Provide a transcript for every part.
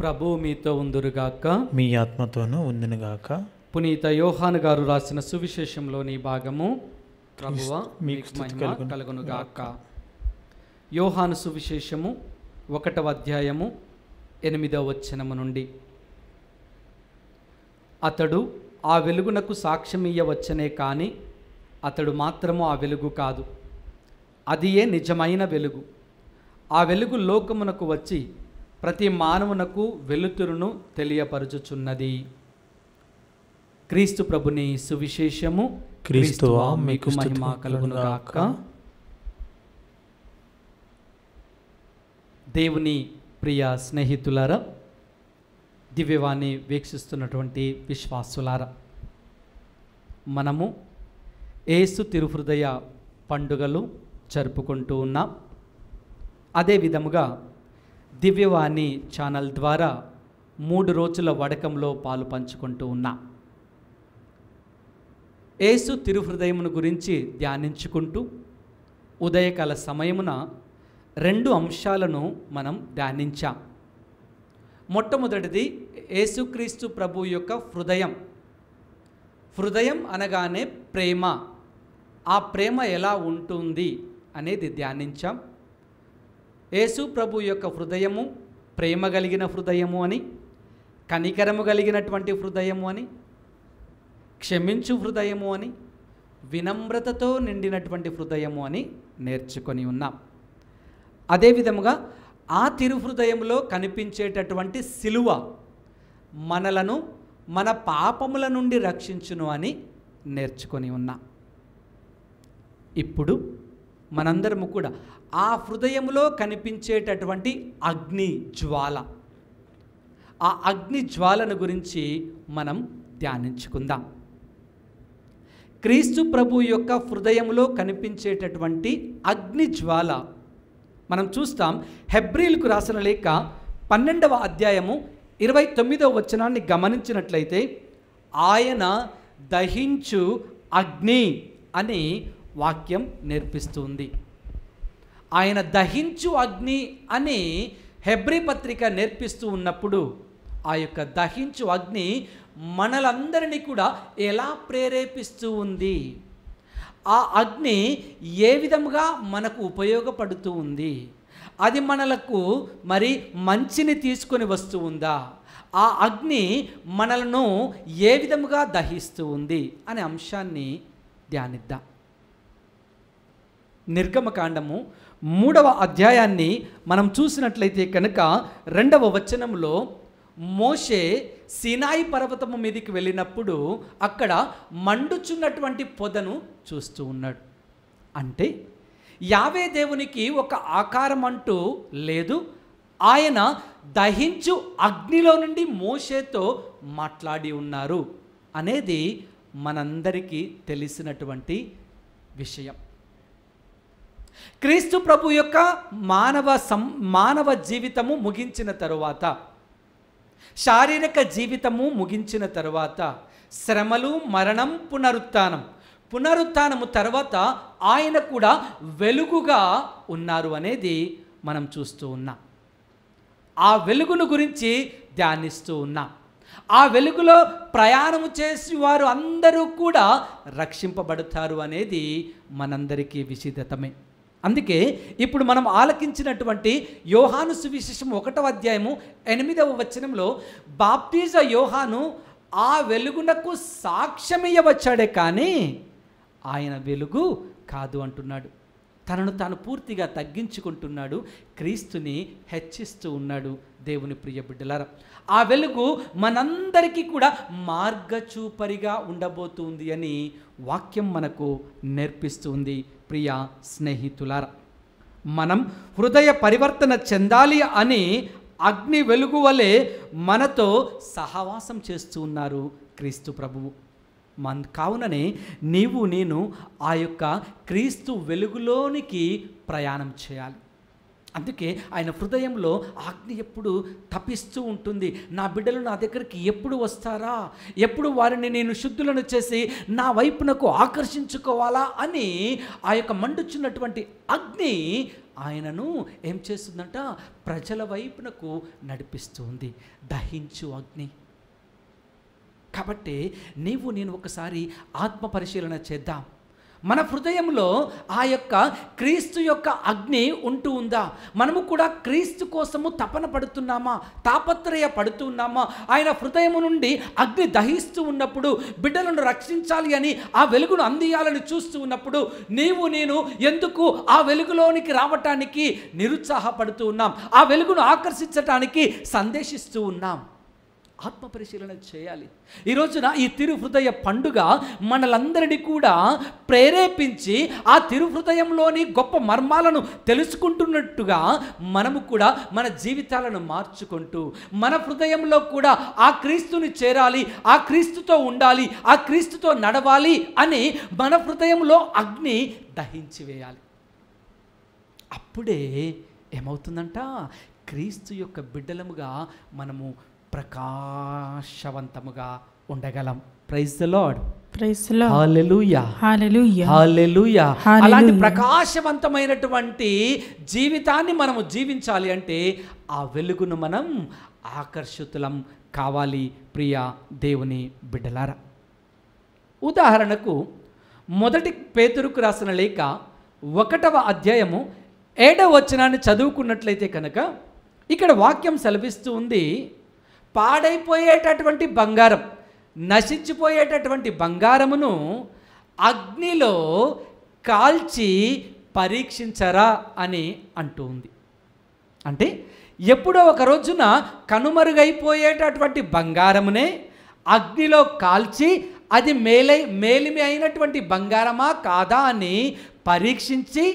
ప్రభువు మీతో ఉందురుగాక, మీ ఆత్మతోనూ ఉందునుగాక. పునీత యోహాను గారు రాసిన సువిశేషంలోని భాగము. ప్రభువా మీకు మహిమ కలుగునుగాక. యోహాను సువిశేషము 1వ అధ్యాయము 8వ వచనము నుండి. అతడు ఆ వెలుగునకు సాక్ష్యమియ్యవచ్చనే కాని అతడు మాత్రము ఆ వెలుగు కాదు, అదియే నిజమైన వెలుగు. ఆ వెలుగు లోకమునకు వచ్చి ప్రతి మానవునకు వెలుతురును తెలియపరచుచున్నది. క్రీస్తు ప్రభుని సువిశేషము. క్రీస్తువా మీకు మహిమ కలుగునుగాక. దేవుని ప్రియ స్నేహితులారా, దివ్యవాణి వీక్షిస్తున్నటువంటి విశ్వాసులారా, మనము యేసు తిరుహృదయ పండుగలు జరుపుకుంటూ ఉన్నాం. అదే విధముగా దివ్యవాణి ఛానల్ ద్వారా 3 రోజుల వడకంలో పాలు పంచుకుంటూ ఉన్నాం. యేసు తిరుహృదయమును గురించి ధ్యానించుకుంటూ ఉదయకాల సమయమున 2 అంశాలను మనం ధ్యానించాం. మొట్టమొదటిది యేసుక్రీస్తు ప్రభు యొక్క హృదయం. హృదయం అనగానే ప్రేమ. ఆ ప్రేమ ఎలా ఉంటుంది అనేది ధ్యానించాం. యేసు ప్రభు యొక్క హృదయము ప్రేమ కలిగిన హృదయము అని, కనికరము కలిగినటువంటి హృదయము అని, క్షమించు హృదయము అని, వినమ్రతతో నిండినటువంటి హృదయము అని నేర్చుకొని ఉన్నాం. అదేవిధముగా ఆ తిరుహృదయంలో కనిపించేటటువంటి సిలువ మనలను మన పాపముల నుండి రక్షించును అని నేర్చుకొని ఉన్నాం. ఇప్పుడు మనందరము కూడా ఆ హృదయంలో కనిపించేటటువంటి అగ్ని జ్వాల, ఆ అగ్ని జ్వాలను గురించి మనం ధ్యానించుకుందాం. క్రీస్తు ప్రభు యొక్క హృదయంలో కనిపించేటటువంటి అగ్ని జ్వాల మనం చూస్తాం. హెబ్రీలకు రాసిన లేఖ 12వ అధ్యాయము 29వ వచనాన్ని గమనించినట్లయితే, ఆయన దహించు అగ్ని అని వాక్యం నేర్పిస్తుంది. ఆయన దహించు అగ్ని అని హెబ్రీ పత్రిక నేర్పిస్తూ ఉన్నప్పుడు, ఆ యొక్క దహించు అగ్ని మనలందరినీ కూడా ఎలా ప్రేరేపిస్తూ ఉంది, ఆ అగ్ని ఏ విధముగా మనకు ఉపయోగపడుతూ ఉంది, అది మనలకు మరి మంచిని తీసుకొని వస్తూ ఉందా, ఆ అగ్ని మనలను ఏ విధముగా దహిస్తూ ఉంది అనే అంశాన్ని ధ్యానిద్దాం. నిర్గమకాండము 3వ అధ్యాయాన్ని మనం చూసినట్లయితే కనుక 2వ వచనంలో మోషే సీనాయి పర్వతము మీదకి వెళ్ళినప్పుడు అక్కడ మండుచున్నటువంటి పొదను చూస్తూ ఉన్నాడు. అంటే యావే దేవునికి ఒక ఆకారం అంటూ లేదు. ఆయన దహించు అగ్నిలో నుండి మోషేతో మాట్లాడి ఉన్నారు అనేది మనందరికీ తెలిసినటువంటి విషయం. క్రీస్తు ప్రభు యొక్క మానవ జీవితము ముగించిన తరువాత, శారీరక జీవితము ముగించిన తరువాత, శ్రమలు, మరణం, పునరుత్థానము తర్వాత ఆయన కూడా వెలుగుగా ఉన్నారు అనేది మనం చూస్తూ ఉన్నాం. ఆ వెలుగును గురించి ధ్యానిస్తూ ఉన్నాం. ఆ వెలుగులో ప్రయాణము చేసి వారు అందరూ కూడా రక్షింపబడతారు అనేది మనందరికీ విశిదతమే. అందుకే ఇప్పుడు మనం ఆలకించినటువంటి యోహాను సువిశేషం 1వ అధ్యాయము 8వ వచనంలో, బాప్తిజ యోహాను ఆ వెలుగునకు సాక్ష్యమియ్యవచ్చాడే కానీ ఆయన వెలుగు కాదు అంటున్నాడు. తనను తాను పూర్తిగా తగ్గించుకుంటున్నాడు, క్రీస్తుని హెచ్చిస్తూ ఉన్నాడు. దేవుని ప్రియ బిడ్డలారా, ఆ వెలుగు మనందరికీ కూడా మార్గచూపరిగా ఉండబోతుంది అని వాక్యం మనకు నేర్పిస్తుంది. ప్రియ స్నేహితులారా, మనం హృదయ పరివర్తన చెందాలి అని అగ్ని వెలుగు వలె మనతో సహవాసం చేస్తూ ఉన్నారు క్రీస్తు ప్రభువు. కావుననే నీవు నేను ఆ యొక్క క్రీస్తు వెలుగులోనికి ప్రయాణం చేయాలి. అందుకే ఆయన హృదయంలో అగ్ని ఎప్పుడు తపిస్తూ ఉంటుంది. నా బిడ్డలు నా దగ్గరికి ఎప్పుడు వస్తారా, ఎప్పుడు వారిని నేను శుద్ధులను చేసి నా వైపునకు ఆకర్షించుకోవాలా అని ఆ యొక్క మండుచున్నటువంటి అగ్ని ఆయనను ఏం చేస్తుందంట, ప్రజల వైపునకు నడిపిస్తుంది. దహించు అగ్ని. కాబట్టి నేను ఒకసారి ఆత్మ పరిశీలన చేద్దాం. మన హృదయంలో ఆ యొక్క క్రీస్తు యొక్క అగ్ని ఉంటూ ఉందా? మనము కూడా క్రీస్తు కోసము తపన పడుతున్నామా, తాపత్రయ పడుతున్నామా? ఆయన హృదయము నుండి అగ్ని దహిస్తూ ఉన్నప్పుడు, బిడ్డలను రక్షించాలి అని ఆ వెలుగును అందియాలని చూస్తూ ఉన్నప్పుడు నేను ఎందుకు ఆ వెలుగులోనికి రావటానికి నిరుత్సాహపడుతూ ఉన్నాం? ఆ వెలుగును ఆకర్షించటానికి సందేశిస్తూ ఉన్నాం. ఆత్మ పరిశీలన చేయాలి. ఈ రోజున ఈ తిరుహృదయ పండుగ మనలందరినీ కూడా ప్రేరేపించి ఆ తిరుహృదయంలోని గొప్ప మర్మాలను తెలుసుకుంటున్నట్టుగా మనము కూడా మన జీవితాలను మార్చుకుంటూ మన హృదయంలో కూడా ఆ క్రీస్తుని చేరాలి, ఆ క్రీస్తుతో ఉండాలి, ఆ క్రీస్తుతో నడవాలి అని మన హృదయంలో అగ్ని దహించి వేయాలి. అప్పుడే ఏమవుతుందంట, క్రీస్తు యొక్క బిడ్డలముగా మనము ప్రకాశవంతముగా ఉండగలం. Praise the Lord. Praise the Lord. Hallelujah. Hallelujah. Hallelujah. Hallelujah. అలాంటి ప్రకాశవంతమైనటువంటి జీవితాన్ని మనము జీవించాలి అంటే ఆ వెలుగును మనం ఆకర్షితులం కావాలి. ప్రియ దేవుని బిడ్డలారా, ఉదాహరణకు మొదటి పేతురుకు రాసిన లేఖ 1వ అధ్యాయము 7వ వచనాన్ని చదువుకున్నట్లయితే కనుక ఇక్కడ వాక్యం సెలవిస్తూ ఉంది, పాడైపోయేటటువంటి బంగారం, నశించిపోయేటటువంటి బంగారమును అగ్నిలో కాల్చి పరీక్షించరా అని అంటూ ఉంది. అంటే ఎప్పుడో ఒక రోజున కనుమరుగైపోయేటటువంటి బంగారమునే అగ్నిలో కాల్చి అది మేలిమి అయినటువంటి బంగారమా కాదా అని పరీక్షించి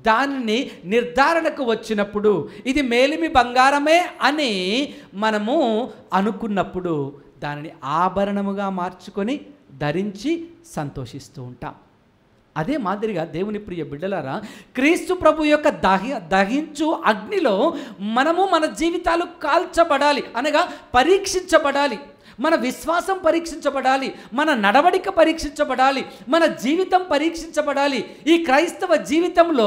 దానిని నిర్ధారణకు వచ్చినప్పుడు ఇది మేలిమి బంగారమే అని మనము అనుకున్నప్పుడు దానిని ఆభరణముగా మార్చుకొని ధరించి సంతోషిస్తూ ఉంటాం. అదే మాదిరిగా దేవుని ప్రియ బిడ్డలారా, క్రీస్తు ప్రభు యొక్క దహించు అగ్నిలో మనము మన జీవితాలు కాల్చబడాలి, అనగా పరీక్షించబడాలి. మన విశ్వాసం పరీక్షించబడాలి, మన నడవడిక పరీక్షించబడాలి, మన జీవితం పరీక్షించబడాలి. ఈ క్రైస్తవ జీవితంలో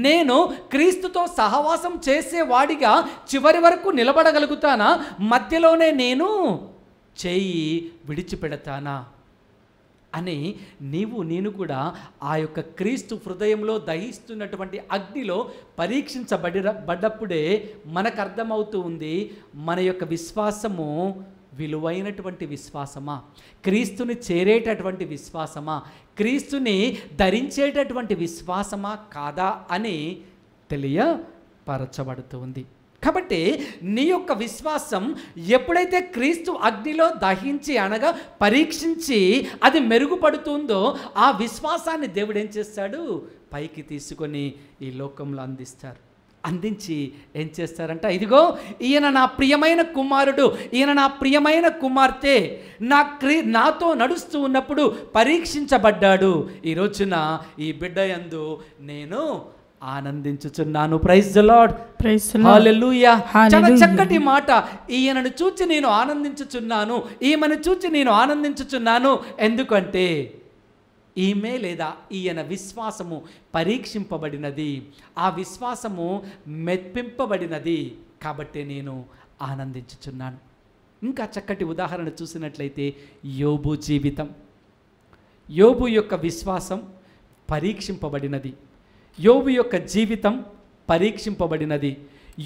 నేను క్రీస్తుతో సహవాసం చేసేవాడిగా చివరి వరకు నిలబడగలుగుతానా? మధ్యలోనే నేను చేయి విడిచిపెడతానా అని నేను కూడా ఆ యొక్క క్రీస్తు హృదయంలో దహిస్తున్నటువంటి అగ్నిలో పరీక్షించబడ్డప్పుడే మనకు అర్థమవుతూ ఉంది మన యొక్క విశ్వాసము విలువైనటువంటి విశ్వాసమా, క్రీస్తుని చేరేటటువంటి విశ్వాసమా, క్రీస్తుని ధరించేటటువంటి విశ్వాసమా కాదా అని తెలియపరచబడుతుంది. కాబట్టి నీ యొక్క విశ్వాసం ఎప్పుడైతే క్రీస్తు అగ్నిలో దహించి అనగా పరీక్షించి అది మెరుగుపడుతుందో ఆ విశ్వాసాన్ని దేవుడు ఏం చేస్తాడు, పైకి తీసుకొని ఈ లోకంలో అందించి ఏం చేస్తారంట, ఇదిగో ఈయన నా ప్రియమైన కుమారుడు, ఈయన నా ప్రియమైన కుమార్తె, నాతో నడుస్తూ ఉన్నప్పుడు పరీక్షించబడ్డాడు. ఈ రోజున ఈ బిడ్డ యందు నేను ఆనందించుచున్నాను. Praise the Lord. హల్లెలూయా. చాలా చక్కటి మాట. ఈయనను చూచి నేను ఆనందించుచున్నాను, ఈమెను చూచి నేను ఆనందించుచున్నాను. ఎందుకంటే ఈమె లేదా ఈయన విశ్వాసము పరీక్షింపబడినది, ఆ విశ్వాసము మెప్పింపబడినది, కాబట్టి నేను ఆనందించుచున్నాను. ఇంకా చక్కటి ఉదాహరణ చూసినట్లయితే యోబు జీవితం. యోబు యొక్క విశ్వాసం పరీక్షింపబడినది, యోబు యొక్క జీవితం పరీక్షింపబడినది,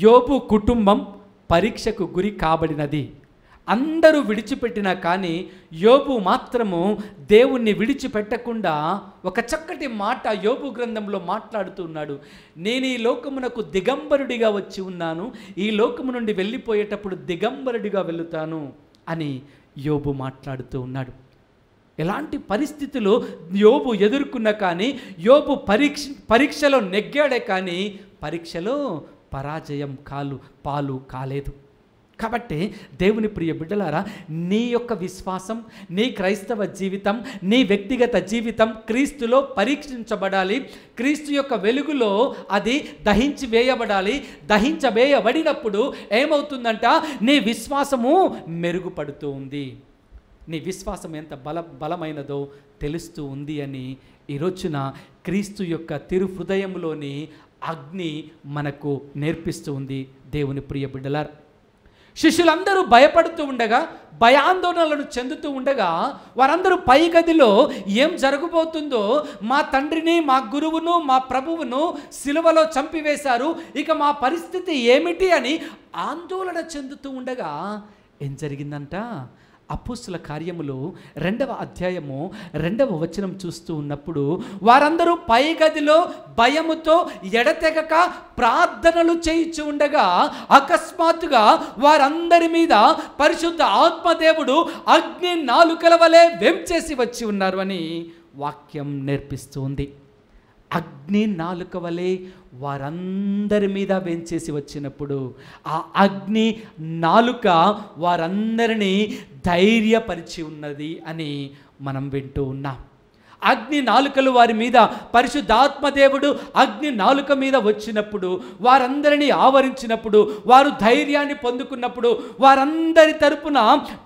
యోబు కుటుంబం పరీక్షకు గురి కాబడినది. అందరూ విడిచిపెట్టినా కానీ యోబు మాత్రము దేవుణ్ణి విడిచిపెట్టకుండా ఒక చక్కటి మాట యోబు గ్రంథంలో మాట్లాడుతున్నాడు. నేను ఈ లోకమునకు దిగంబరుడిగా వచ్చి ఉన్నాను, ఈ లోకము నుండి వెళ్ళిపోయేటప్పుడు దిగంబరుడిగా వెళుతాను అని యోబు మాట్లాడుతూ ఉన్నాడు. ఎలాంటి పరిస్థితులు యోబు ఎదుర్కొన్నా కానీ యోబు పరీక్షలో నెగ్గాడే కానీ పరీక్షలో పరాజయం పాలు కాలేదు. కాబట్టి దేవుని ప్రియ బిడ్డలారా, నీ యొక్క విశ్వాసం, నీ క్రైస్తవ జీవితం, నీ వ్యక్తిగత జీవితం క్రీస్తులో పరీక్షించబడాలి. క్రీస్తు యొక్క వెలుగులో అది దహించి వేయబడాలి. దహించవేయబడినప్పుడు ఏమవుతుందంట, నీ విశ్వాసము మెరుగుపడుతూ ఉంది, నీ విశ్వాసం ఎంత బలమైనదో తెలుస్తూ ఉంది అని ఈ రోజున క్రీస్తు యొక్క తిరుహృదయంలోని అగ్ని మనకు నేర్పిస్తూ ఉంది దేవుని ప్రియ బిడ్డలారా. శిష్యులందరూ భయపడుతూ ఉండగా, భయాందోళనలను చెందుతూ ఉండగా, వారందరూ పై గదిలో ఏం జరగబోతుందో, మా తండ్రిని, మా గురువును, మా ప్రభువును సిలువలో చంపివేశారు, ఇక మా పరిస్థితి ఏమిటి అని ఆందోళన చెందుతూ ఉండగా ఏం జరిగిందంట? అపోస్తుల కార్యములు 2వ అధ్యాయము 2వ వచనం చూస్తూ ఉన్నప్పుడు, వారందరూ పై గదిలో భయముతో ఎడతెగక ప్రార్థనలు చేయించు ఉండగా అకస్మాత్తుగా వారందరి మీద పరిశుద్ధ ఆత్మదేవుడు అగ్ని నాలుకల వలె వెంచేసి వచ్చి ఉన్నారు అని వాక్యం నేర్పిస్తుంది. అగ్ని నాలుక వలె వారందరి మీద వెంచేసి వచ్చినప్పుడు ఆ అగ్ని నాలుక వారందరినీ ధైర్యపరిచి ఉన్నది అని మనం వింటూ ఉన్నాం. అగ్ని నాలుకలు వారి మీద, పరిశుద్ధాత్మదేవుడు అగ్ని నాలుక మీద వచ్చినప్పుడు, వారందరినీ ఆవరించినప్పుడు, వారు ధైర్యాన్ని పొందుకున్నప్పుడు, వారందరి తరపున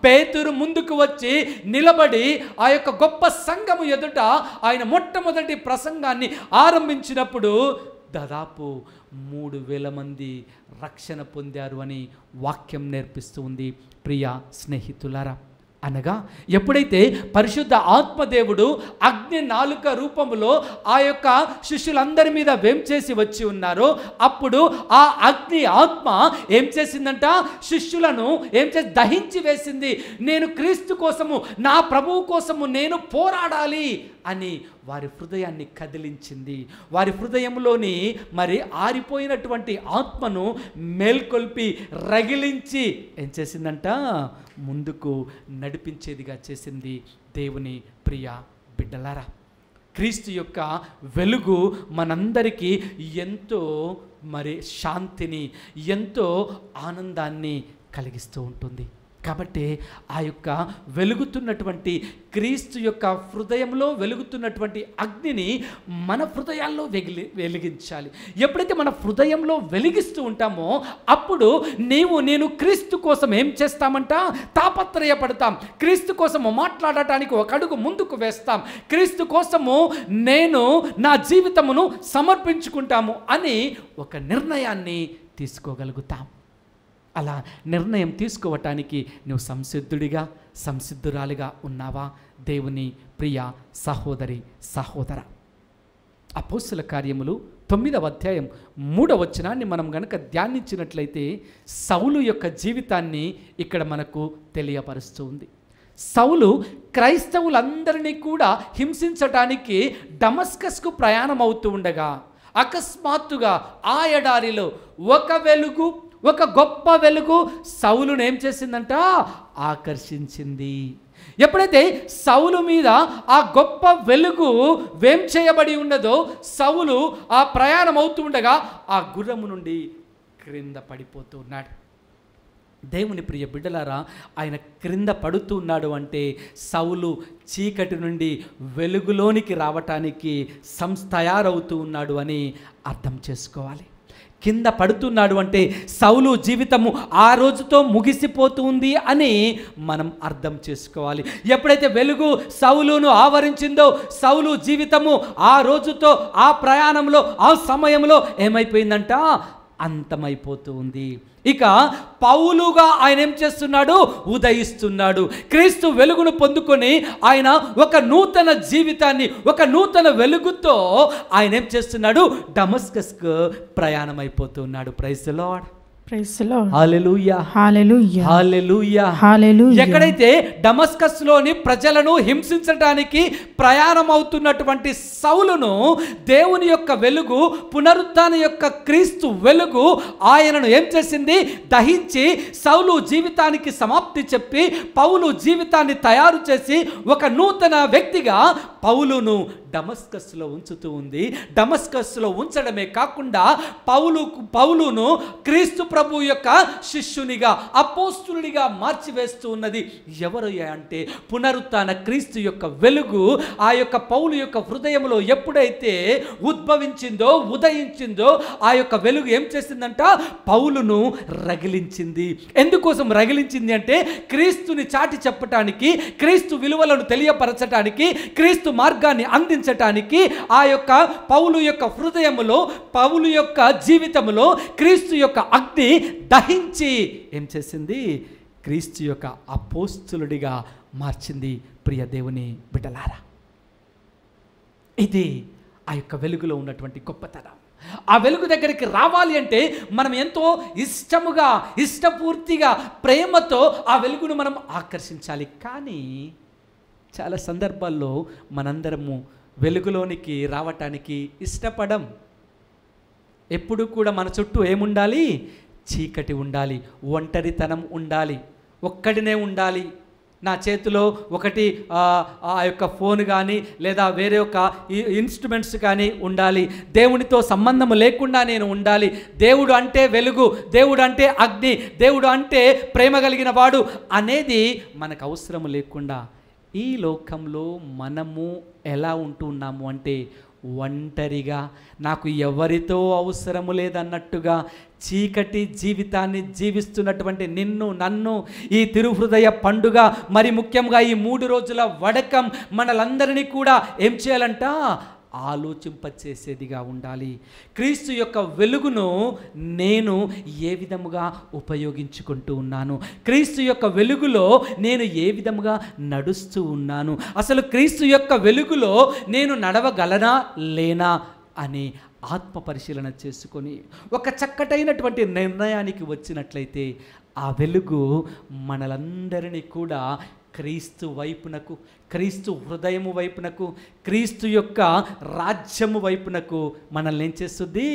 పేతురు ముందుకు వచ్చి నిలబడి ఆ యొక్క గొప్ప సంఘము ఎదుట ఆయన మొట్టమొదటి ప్రసంగాన్ని ఆరంభించినప్పుడు దాదాపు 3,000 మంది రక్షణ పొందారు అని వాక్యం నేర్పిస్తూ ఉంది. ప్రియ స్నేహితులారా, అనగా ఎప్పుడైతే పరిశుద్ధ ఆత్మదేవుడు అగ్ని నాలుక రూపములో ఆ యొక్క శిష్యులందరి మీద వేంచేసి వచ్చి ఉన్నారో, అప్పుడు ఆ అగ్ని ఆత్మ ఏం చేసిందంట? శిష్యులను ఏం చేసి దహించి వేసింది. నేను క్రీస్తు కోసము, నా ప్రభువు కోసము నేను పోరాడాలి అని వారి హృదయాన్ని కదిలించింది. వారి హృదయంలోని మరి ఆరిపోయినటువంటి ఆత్మను మేల్కొల్పి రగిలించి ఏం చేసిందంట? ముందుకు నడిపించేదిగా చేసింది. దేవుని ప్రియ బిడ్డలారా, క్రీస్తు యొక్క వెలుగు మనందరికీ ఎంతో మరి శాంతిని, ఎంతో ఆనందాన్ని కలిగిస్తూ ఉంటుంది. కాబట్టి ఆ యొక్క వెలుగుతున్నటువంటి క్రీస్తు యొక్క హృదయంలో వెలుగుతున్నటువంటి అగ్నిని మన హృదయాల్లో వెలిగించాలి. ఎప్పుడైతే మన హృదయంలో వెలిగిస్తూ ఉంటామో అప్పుడు నేను క్రీస్తు కోసం ఏం చేస్తామంట? తాపత్రయపడతాం. క్రీస్తు కోసము మాట్లాడటానికి ఒక అడుగు ముందుకు వేస్తాం. క్రీస్తు కోసము నేను నా జీవితమును సమర్పించుకుంటాము అని ఒక నిర్ణయాన్ని తీసుకోగలుగుతాం. అలా నిర్ణయం తీసుకోవటానికి నువ్వు సంసిద్ధురాలిగా ఉన్నావా? దేవుని ప్రియ సహోదరి సహోదర, అపోస్తుల కార్యములు 9వ అధ్యాయం 3వ వచనాన్ని మనం గనక ధ్యానించినట్లయితే సౌలు యొక్క జీవితాన్ని ఇక్కడ మనకు తెలియపరుస్తూ ఉంది. సౌలు క్రైస్తవులందరినీ కూడా హింసించటానికి డమస్కస్కు ప్రయాణం అవుతూ ఉండగా అకస్మాత్తుగా ఆ ఎడారిలో ఒక గొప్ప వెలుగు సౌలును ఏం చేసిందంట? ఆకర్షించింది. ఎప్పుడైతే సౌలు మీద ఆ గొప్ప వెలుగు వేం చేయబడి ఉన్నదో, సౌలు ఆ ప్రయాణం అవుతూ ఉండగా ఆ గుర్రము నుండి క్రింద పడిపోతూ ఉన్నాడు. దేవుని ప్రియ బిడ్డలారా, ఆయన క్రింద పడుతున్నాడు అంటే సౌలు చీకటి నుండి వెలుగులోనికి రావటానికి తయారవుతూ ఉన్నాడు అని అర్థం చేసుకోవాలి. కింద పడుతున్నాడు అంటే సౌలు జీవితము ఆ రోజుతో ముగిసిపోతుంది అని మనం అర్థం చేసుకోవాలి. ఎప్పుడైతే వెలుగు సౌలును ఆవరించిందో సౌలు జీవితము ఆ రోజుతో, ఆ ప్రయాణంలో, ఆ సమయంలో ఏమైపోయిందంట? అంతమైపోతూ ఉంది. ఇక పౌలుగా ఆయన ఏం చేస్తున్నాడు? ఉదయిస్తున్నాడు. క్రీస్తు వెలుగును పొందుకొని ఆయన ఒక నూతన జీవితాన్ని, ఒక నూతన వెలుగుతో ఆయన ఏం చేస్తున్నాడు? డమస్కస్కు ప్రయాణం అయిపోతున్నాడు. Praise the Lord. Hallelujah, hallelujah, hallelujah, hallelujah. ఎక్కడైతే డమస్కస్లోని ప్రజలను హింసించడానికి ప్రయాణం అవుతున్నటువంటి సౌలును దేవుని యొక్క వెలుగు, పునరుత్థాన యొక్క క్రీస్తు వెలుగు ఆయనను ఏం చేసింది? దహించి సౌలు జీవితానికి సమాప్తి చెప్పి పౌలు జీవితాన్ని తయారు చేసి ఒక నూతన వ్యక్తిగా పౌలును డమస్కస్లో ఉంచుతూ ఉంది. డమస్కస్లో ఉంచడమే కాకుండా పౌలును క్రీస్తు ప్రభు యొక్క శిష్యునిగా, అపోస్తులునిగా మార్చివేస్తూ ఉన్నది ఎవరు అంటే పునరుత్థాన క్రీస్తు యొక్క వెలుగు ఆ యొక్క పౌలు యొక్క హృదయంలో ఎప్పుడైతే ఉద్భవించిందో, ఉదయించిందో, ఆ యొక్క వెలుగు ఏం చేసిందంట? పౌలును రగిలించింది. ఎందుకోసం రగిలించింది అంటే క్రీస్తుని చాటి చెప్పటానికి, క్రీస్తు విలువలను తెలియపరచటానికి, క్రీస్తు మార్గాన్ని అందించటానికి ఆ యొక్క పౌలు యొక్క హృదయములో, పౌలు యొక్క జీవితంలో క్రీస్తు యొక్క అగ్ని దహించి ఏం చేసింది? క్రీస్తు యొక్క అపోస్తులుడిగా మార్చింది. ప్రియ దేవుని బిడ్డలారా, ఇది ఆ యొక్క వెలుగులో ఉన్నటువంటి గొప్పతనం. ఆ వెలుగు దగ్గరికి రావాలి అంటే మనం ఎంతో ఇష్టముగా, ఇష్టపూర్తిగా, ప్రేమతో ఆ వెలుగును మనం ఆకర్షించాలి. కానీ చాలా సందర్భాల్లో మనందరము వెలుగులోనికి రావటానికి ఇష్టపడం. ఎప్పుడు కూడా మన చుట్టూ ఏముండాలి? చీకటి ఉండాలి, ఒంటరితనం ఉండాలి, ఒక్కడినే ఉండాలి. నా చేతిలో ఒకటి ఆ యొక్క ఫోన్ కానీ లేదా వేరే ఒక ఇన్స్ట్రుమెంట్స్ కానీ ఉండాలి. దేవునితో సంబంధం లేకుండా నేను ఉండాలి. దేవుడు అంటే వెలుగు, దేవుడు అంటే అగ్ని, దేవుడు అంటే ప్రేమ కలిగిన వాడు అనేది మనకు అవసరం లేకుండా ఈ లోకంలో మనము ఎలా ఉంటున్నాము అంటే ఒంటరిగా, నాకు ఎవరితో అవసరము లేదన్నట్టుగా చీకటి జీవితాన్ని జీవిస్తున్నటువంటి నిన్ను, నన్ను ఈ తిరుహృదయ పండుగ, మరి ముఖ్యంగా ఈ 3 రోజుల వడకం మనలందరినీ కూడా ఏం చేయాలంట? ఆలోచింపచేసేదిగా ఉండాలి. క్రీస్తు యొక్క వెలుగును నేను ఏ విధముగా ఉపయోగించుకుంటూ ఉన్నాను? క్రీస్తు యొక్క వెలుగులో నేను ఏ విధముగా నడుస్తూ ఉన్నాను? అసలు క్రీస్తు యొక్క వెలుగులో నేను నడవగలనా లేనా అని ఆత్మ పరిశీలన చేసుకొని ఒక చక్కటైనటువంటి నిర్ణయానికి వచ్చినట్లయితే ఆ వెలుగు మనలందరినీ కూడా క్రీస్తు వైపునకు, క్రీస్తు హృదయము వైపునకు, క్రీస్తు యొక్క రాజ్యము వైపునకు మనల్ని ఏం చేస్తుంది?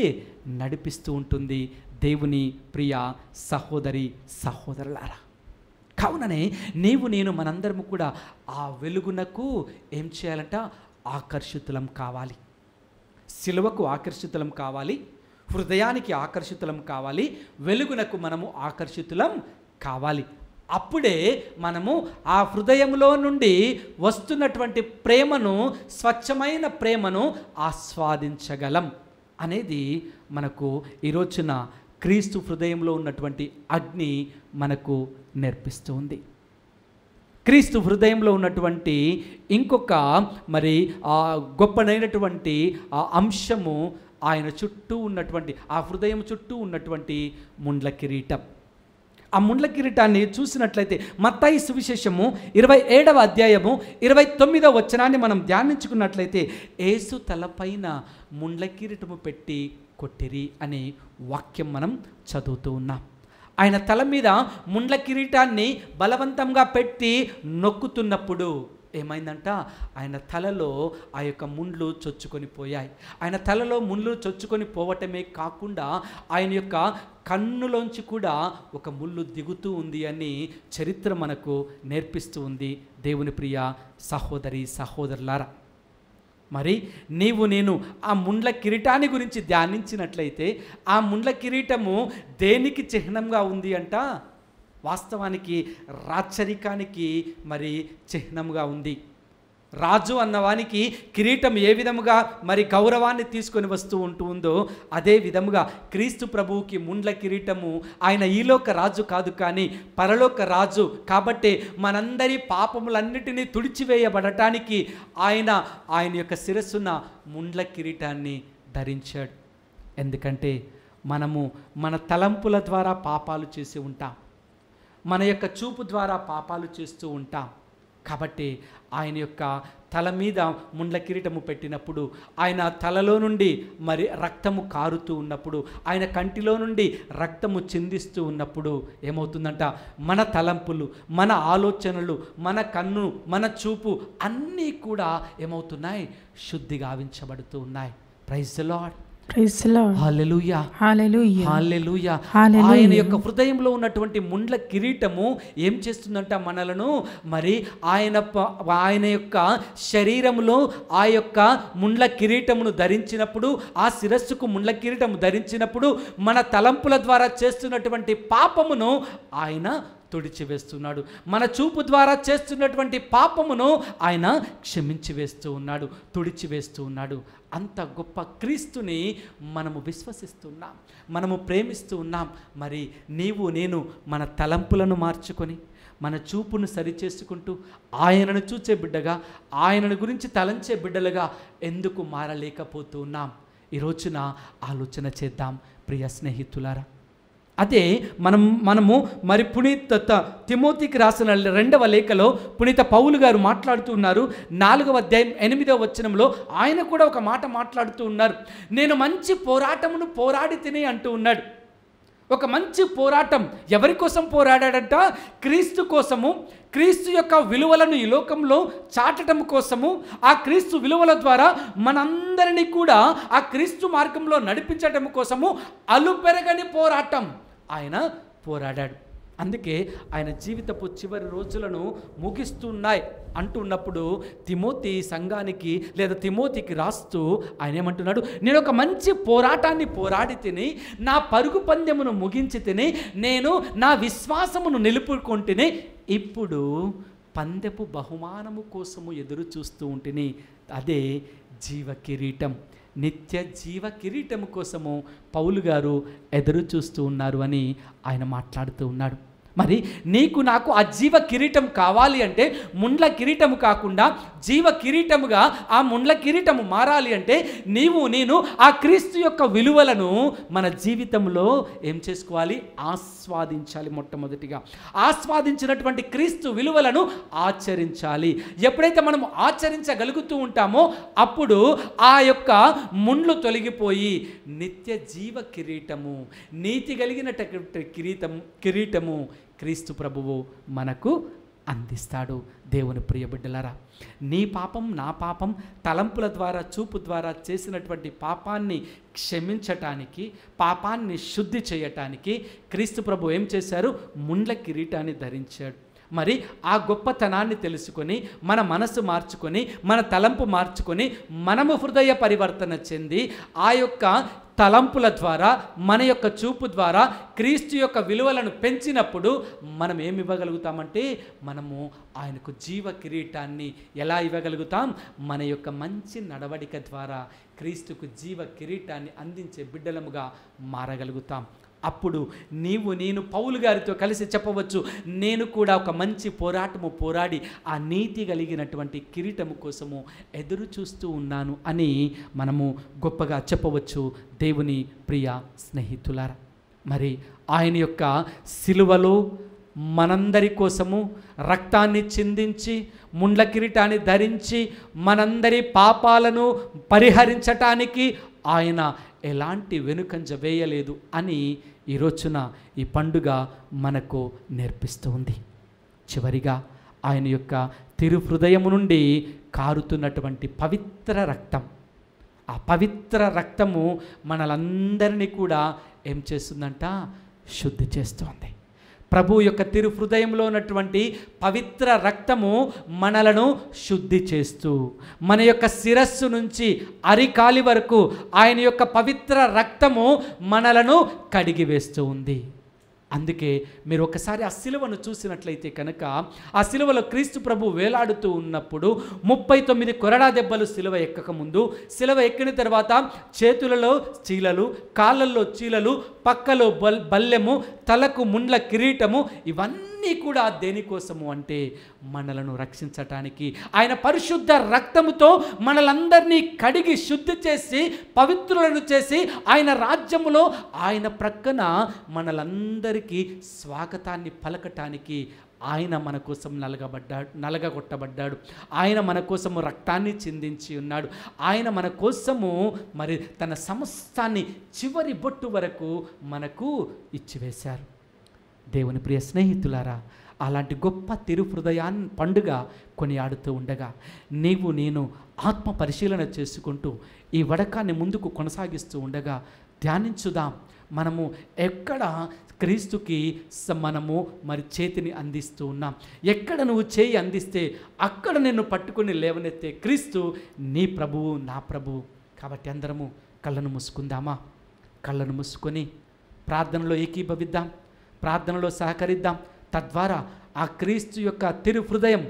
నడిపిస్తూ ఉంటుంది. దేవుని ప్రియ సహోదరి సహోదరులారా, కావుననే నీవు నేను మనందరము కూడా ఆ వెలుగునకు ఏం చేయాలంట? ఆకర్షితులం కావాలి. సిలువకు ఆకర్షితులం కావాలి, హృదయానికి ఆకర్షితులం కావాలి, వెలుగునకు మనము ఆకర్షితులం కావాలి. అప్పుడే మనము ఆ హృదయంలో నుండి వస్తున్నటువంటి ప్రేమను, స్వచ్ఛమైన ప్రేమను ఆస్వాదించగలం అనేది మనకు ఈరోజున క్రీస్తు హృదయంలో ఉన్నటువంటి అగ్ని మనకు నేర్పిస్తుంది. క్రీస్తు హృదయంలో ఉన్నటువంటి ఇంకొక మరి గొప్పనైనటువంటి అంశము ఆయన చుట్టూ ఉన్నటువంటి, ఆ హృదయం చుట్టూ ఉన్నటువంటి ముండ్ల కిరీటం. ఆ ముండ్ల కిరీటాన్ని చూసినట్లయితే మత్తయి సువిశేషము 27వ అధ్యాయము 29వ వచనాన్ని మనం ధ్యానించుకున్నట్లయితే యేసు తలపైన ముండ్ల కిరీటము పెట్టి కొట్టిరి అనే వాక్యం మనం చదువుతూ ఉన్నాం. ఆయన తల మీద ముండ్ల కిరీటాన్ని బలవంతంగా పెట్టి నొక్కుతున్నప్పుడు ఏమైందంట? ఆయన తలలో ఆ యొక్క ముండ్లు చొచ్చుకొని పోయాయి. ఆయన తలలో ముండ్లు చొచ్చుకొని పోవటమే కాకుండా ఆయన యొక్క కన్నులోంచి కూడా ఒక ముళ్ళు దిగుతూ ఉంది అని చరిత్ర మనకు నేర్పిస్తూ ఉంది. దేవుని ప్రియ సహోదరి సహోదరులారా, మరి నీవు నేను ఆ ముండ్ల కిరీటాన్ని గురించి ధ్యానించినట్లయితే ఆ ముండ్ల కిరీటము దేనికి చిహ్నంగా ఉంది అంట? వాస్తవానికి రాచరికానికి మరి చిహ్నంగా ఉంది. రాజు అన్నవానికి కిరీటం ఏ విధముగా మరి గౌరవాన్ని తీసుకొని వస్తూ ఉంటుందో అదే విధముగా క్రీస్తు ప్రభువుకి ముండ్ల కిరీటము, ఆయన ఈలోక రాజు కాదు కానీ పరలోక రాజు కాబట్టి మనందరి పాపములన్నిటినీ తుడిచివేయబడటానికి ఆయన యొక్క శిరస్సున ముండ్ల కిరీటాన్ని ధరించాడు. ఎందుకంటే మనము మన తలంపుల ద్వారా పాపాలు చేసి ఉంటాం, మన యొక్క చూపు ద్వారా పాపాలు చేస్తూ ఉంటాం. కాబట్టి ఆయన యొక్క తల మీద ముండ్ల కిరీటము పెట్టినప్పుడు, ఆయన తలలో నుండి మరి రక్తము కారుతూ ఉన్నప్పుడు, ఆయన కంటిలో నుండి రక్తము చిందిస్తూ ఉన్నప్పుడు ఏమవుతుందంట? మన తలంపులు, మన ఆలోచనలు, మన కన్ను, మన చూపు అన్నీ కూడా ఏమవుతున్నాయి? శుద్ధిగా గావించబడుతూ ఉన్నాయి. Praise the Lord. Praise the Lord. Hallelujah, hallelujah. Hallelujah. Hallelujah. ఆయన యొక్క హృదయంలో ఉన్నటువంటి ముండ్ల కిరీటము ఏం చేస్తుందంట మనలను, మరి ఆయన యొక్క శరీరములో ఆ యొక్క ముండ్ల కిరీటమును ధరించినప్పుడు, ఆ శిరస్సుకు ముండ్ల కిరీటము ధరించినప్పుడు మన తలంపుల ద్వారా చేస్తున్నటువంటి పాపమును ఆయన తుడిచివేస్తున్నాడు. మన చూపు ద్వారా చేస్తున్నటువంటి పాపమును ఆయన క్షమించి వేస్తూ ఉన్నాడు, తుడిచివేస్తూ ఉన్నాడు. అంత గొప్ప క్రీస్తుని మనము విశ్వసిస్తున్నాం, మనము ప్రేమిస్తూ ఉన్నాం. మరి నీవు నేను మన తలంపులను మార్చుకొని మన చూపును సరిచేసుకుంటూ ఆయనను చూచే బిడ్డగా, ఆయనను గురించి తలంచే బిడ్డలుగా ఎందుకు మారలేకపోతూ ఉన్నాం? ఈ రోజున ఆలోచన చేద్దాం ప్రియ స్నేహితులారా. అదే మనము మరి పునీత తిమోతికి రాసిన 2వ లేఖలో పునీత పౌలు గారు మాట్లాడుతూ ఉన్నారు. 4వ అధ్యాయం 8వ వచనంలో ఆయన కూడా ఒక మాట మాట్లాడుతూ ఉన్నారు. నేను మంచి పోరాటమును పోరాడి తిని అంటూ ఉన్నాడు. ఒక మంచి పోరాటం ఎవరి కోసం పోరాడాడంట? క్రీస్తు కోసము, క్రీస్తు యొక్క విలువలను ఈ లోకంలో చాటడం కోసము, ఆ క్రీస్తు విలువల ద్వారా మనందరినీ కూడా ఆ క్రీస్తు మార్గంలో నడిపించడం కోసము అలుపెరగని పోరాటం ఆయన పోరాడాడు. అందుకే ఆయన జీవితపు చివరి రోజులను ముగిస్తున్నాయి అంటున్నప్పుడు తిమోతి సంఘానికి లేదా తిమోతికి రాస్తూ ఆయన ఏమంటున్నాడు? నేను ఒక మంచి పోరాటాన్ని పోరాడి తిని, నా పరుగు పందెమును ముగించి తిని, నేను నా విశ్వాసమును నిలుపుకుంటుని, ఇప్పుడు పందెపు బహుమానము కోసము ఎదురు చూస్తూ ఉంటిని. అదే జీవ కిరీటం, నిత్య జీవ కిరీటము కోసము పౌలు గారు ఎదురు చూస్తూ ఉన్నారు అని ఆయన మాట్లాడుతూ ఉన్నాడు. మరి నీకు నాకు ఆ జీవ కిరీటం కావాలి అంటే, ముండ్ల కిరీటము కాకుండా జీవ కిరీటముగా ఆ ముండ్ల కిరీటము మారాలి అంటే, నేను ఆ క్రీస్తు యొక్క విలువలను మన జీవితంలో ఏం చేసుకోవాలి? ఆస్వాదించాలి. మొట్టమొదటిగా ఆస్వాదించినటువంటి క్రీస్తు విలువలను ఆచరించాలి. ఎప్పుడైతే మనం ఆచరించగలుగుతూ ఉంటామో అప్పుడు ఆ యొక్క ముండ్లు తొలగిపోయి నిత్య జీవ కిరీటము, నీతి కలిగినటువంటి కిరీటము క్రీస్తు ప్రభువు మనకు అందిస్తాడు. దేవుని ప్రియ బిడ్డలారా, నీ పాపం నా పాపం తలంపుల ద్వారా, చూపు ద్వారా చేసినటువంటి పాపాన్ని క్షమించటానికి, పాపాన్ని శుద్ధి చేయటానికి క్రీస్తు ప్రభు ఏం చేశారు? ముండ్ల కిరీటాన్ని ధరించాడు. మరి ఆ గొప్పతనాన్ని తెలుసుకొని మన మనసు మార్చుకొని, మన తలంపు మార్చుకొని, మనము హృదయ పరివర్తన చెంది ఆ యొక్క తలంపుల ద్వారా, మన యొక్క చూపు ద్వారా క్రీస్తు యొక్క విలువలను పెంచినప్పుడు మనం ఏమి ఇవ్వగలుగుతామంటే, మనము ఆయనకు జీవ కిరీటాన్ని ఎలా ఇవ్వగలుగుతాం? మన యొక్క మంచి నడవడిక ద్వారా క్రీస్తుకు జీవ కిరీటాన్ని అందించే బిడ్డలముగా మారగలుగుతాం. అప్పుడు నేను పౌలు గారితో కలిసి చెప్పవచ్చు, నేను కూడా ఒక మంచి పోరాటము పోరాడి ఆ నీతి కలిగినటువంటి కిరీటము కోసము ఎదురు చూస్తూ ఉన్నాను అని మనము గొప్పగా చెప్పవచ్చు. దేవుని ప్రియ స్నేహితులారా, మరి ఆయన యొక్క సిలువలో మనందరి కోసము రక్తాన్ని చిందించి, ముండ్ల కిరీటాన్ని ధరించి మనందరి పాపాలను పరిహరించటానికి ఆయన ఎలాంటి వెనుకంజ వేయలేదు అని ఈ రోజున ఈ పండుగ మనకు నేర్పిస్తూ ఉంది. చివరిగా ఆయన యొక్క తిరు హృదయము నుండి కారుతున్నటువంటి పవిత్ర రక్తం, ఆ పవిత్ర రక్తము మనలందరినీ కూడా ఏం చేస్తుందంట? శుద్ధి చేస్తుంది. ప్రభు యొక్క తిరు హృదయంలో ఉన్నటువంటి పవిత్ర రక్తము మనలను శుద్ధి చేస్తూ, మన యొక్క శిరస్సు నుంచి అరికాలి వరకు ఆయన యొక్క పవిత్ర రక్తము మనలను కడిగివేస్తూ ఉంది. అందుకే మీరు ఒకసారి ఆ సిలువను చూసినట్లయితే కనుక, ఆ సిలువలో క్రీస్తు ప్రభు వేలాడుతూ ఉన్నప్పుడు 39 కొరడా దెబ్బలు సిలువ ఎక్కకముందు, సిలువ ఎక్కిన తర్వాత చేతులలో చీలలు, కాళ్ళల్లో చీలలు, పక్కలో బల్లెము, తలకు ముండ్ల కిరీటము, ఇవన్నీ కూడా దేనికోసము అంటే మనలను రక్షించటానికి. ఆయన పరిశుద్ధ రక్తముతో మనలందరినీ కడిగి శుద్ధి చేసి పవిత్రులను చేసి ఆయన రాజ్యములో ఆయన ప్రక్కన మనలందరికీ స్వాగతాన్ని పలకటానికి ఆయన మన కోసం నలగగొట్టబడ్డాడు. ఆయన మన కోసము రక్తాన్ని చిందించి ఉన్నాడు. ఆయన మన కోసము మరి తన సమస్తాన్ని చివరి బొట్టు వరకు మనకు ఇచ్చివేశారు. దేవుని ప్రియ స్నేహితులారా, అలాంటి గొప్ప తిరుహృదయాన్ని పండుగ కొనియాడుతూ ఉండగా నీవు నేను ఆత్మ పరిశీలన చేసుకుంటూ ఈ వడకాన్ని ముందుకు కొనసాగిస్తూ ఉండగా ధ్యానించుదాం. మనము ఎక్కడ క్రీస్తుకి మనము మరి చేతిని అందిస్తూ ఉన్నాం. ఎక్కడ నువ్వు చేయి అందిస్తే అక్కడ నిన్ను పట్టుకుని లేవనెత్తే క్రీస్తు నీ ప్రభువు, నా ప్రభువు. కాబట్టి అందరము కళ్ళను మూసుకుందామా? కళ్ళను మూసుకొని ప్రార్థనలో ఏకీభవిద్దాం, ప్రార్థనలో సహకరిద్దాం. తద్వారా ఆ క్రీస్తు యొక్క తిరుహృదయం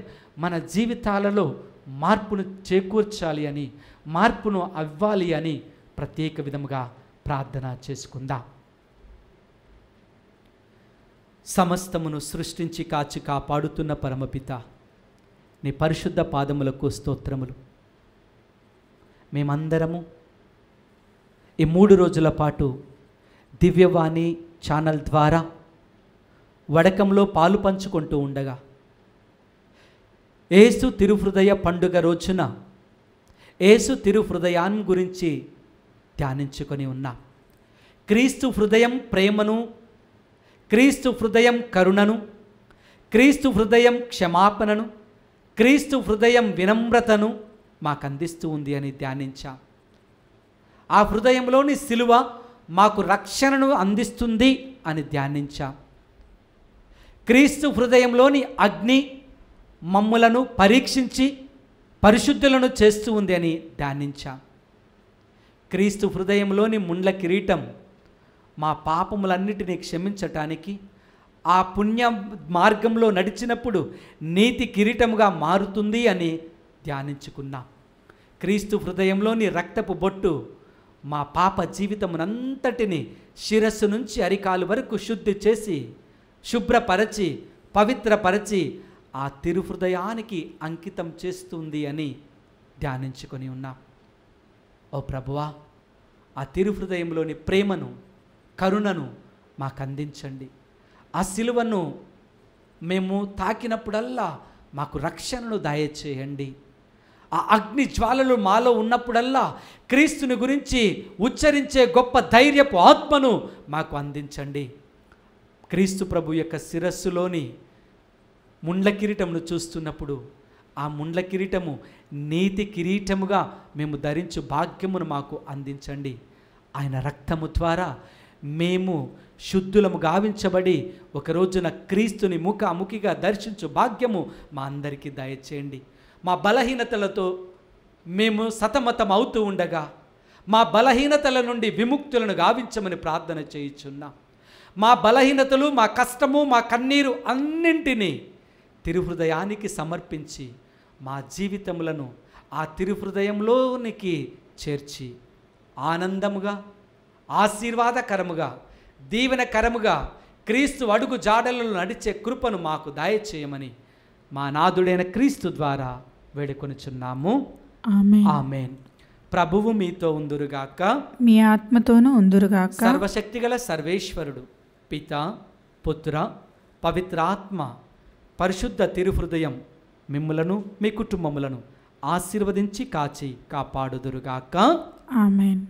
మన జీవితాలలో మార్పును చేకూర్చాలి అని, మార్పును అవ్వాలి అని ప్రత్యేక విధముగా ప్రార్థన చేసుకుందాం. సమస్తమును సృష్టించి కాచి కాపాడుతున్న పరమపిత, నీ పరిశుద్ధ పాదములకు స్తోత్రములు. మేమందరము ఈ 3 రోజుల పాటు దివ్యవాణి ఛానల్ ద్వారా వడకంలో పాలు పంచుకుంటూ ఉండగా యేసు తిరుహృదయ పండుగ రోజున యేసు తిరుహృదయాన్ని గురించి ధ్యానించుకొని ఉన్నాం. క్రీస్తు హృదయం ప్రేమను, క్రీస్తు హృదయం కరుణను, క్రీస్తు హృదయం క్షమాపణను, క్రీస్తు హృదయం వినమ్రతను మాకు అందిస్తూ ఉంది అని ధ్యానించాం. ఆ హృదయంలోని సిలువ మాకు రక్షణను అందిస్తుంది అని ధ్యానించాం. క్రీస్తు హృదయంలోని అగ్ని మమ్ములను పరీక్షించి పరిశుద్ధులను చేస్తూ ఉంది అని ధ్యానించాం. క్రీస్తు హృదయంలోని ముండ్ల కిరీటం మా పాపములన్నిటినీ క్షమించటానికి, ఆ పుణ్య మార్గంలో నడిచినప్పుడు నీతి కిరీటముగా మారుతుంది అని ధ్యానించుకున్నాం. క్రీస్తు హృదయంలోని రక్తపు బొట్టు మా పాప జీవితమునంతటిని శిరస్సు నుంచి అరికాలు వరకు శుద్ధి చేసి, శుభ్రపరచి, పవిత్రపరచి ఆ తిరుహృదయానికి అంకితం చేస్తుంది అని ధ్యానించుకొని ఉన్నాం. ఓ ప్రభువా, ఆ తిరుహృదయంలోని ప్రేమను, కరుణను మాకు అందించండి. ఆ సిలువను మేము తాకినప్పుడల్లా మాకు రక్షణను దయచేయండి. ఆ అగ్ని జ్వాలలు మాలో ఉన్నప్పుడల్లా క్రీస్తుని గురించి ఉచ్చరించే గొప్ప ధైర్యపు ఆత్మను మాకు అందించండి. క్రీస్తు ప్రభు యొక్క శిరస్సులోని ముండ్ల కిరీటమును చూస్తున్నప్పుడు ఆ ముండ్ల కిరీటము నీతి కిరీటముగా మేము ధరించు భాగ్యమును మాకు అందించండి. ఆయన రక్తము ద్వారా మేము శుద్ధులము గావించబడి ఒక రోజున క్రీస్తుని ముఖాముఖిగా దర్శించు భాగ్యము మా అందరికీ దయచేయండి. మా బలహీనతలతో మేము సతమతం అవుతూ ఉండగా మా బలహీనతల నుండి విముక్తులను గావించమని ప్రార్థన చేయుచున్నాం. మా బలహీనతలు, మా కష్టము, మా కన్నీరు అన్నింటినీ తిరుహృదయానికి సమర్పించి మా జీవితములను ఆ తిరుహృదయంలోనికి చేర్చి ఆనందముగా, ఆశీర్వాదకరముగా, దీవెనకరముగా క్రీస్తు అడుగు జాడలలో నడిచే కృపను మాకు దయచేయమని మా నాథుడైన క్రీస్తు ద్వారా వేడుకొనుచున్నాము. ఆమేన్. ఆమేన్. ప్రభువు మీతో ఉందురుగాక, మీ ఆత్మతోనూ ఉందురుగాక. సర్వశక్తిగల సర్వేశ్వరుడు పిత, పుత్ర, పవిత్రాత్మ పరిశుద్ధ తిరుహృదయం మిమ్ములను, మీ కుటుంబములను ఆశీర్వదించి కాచి కాపాడుదురుగాక. ఆమేన్.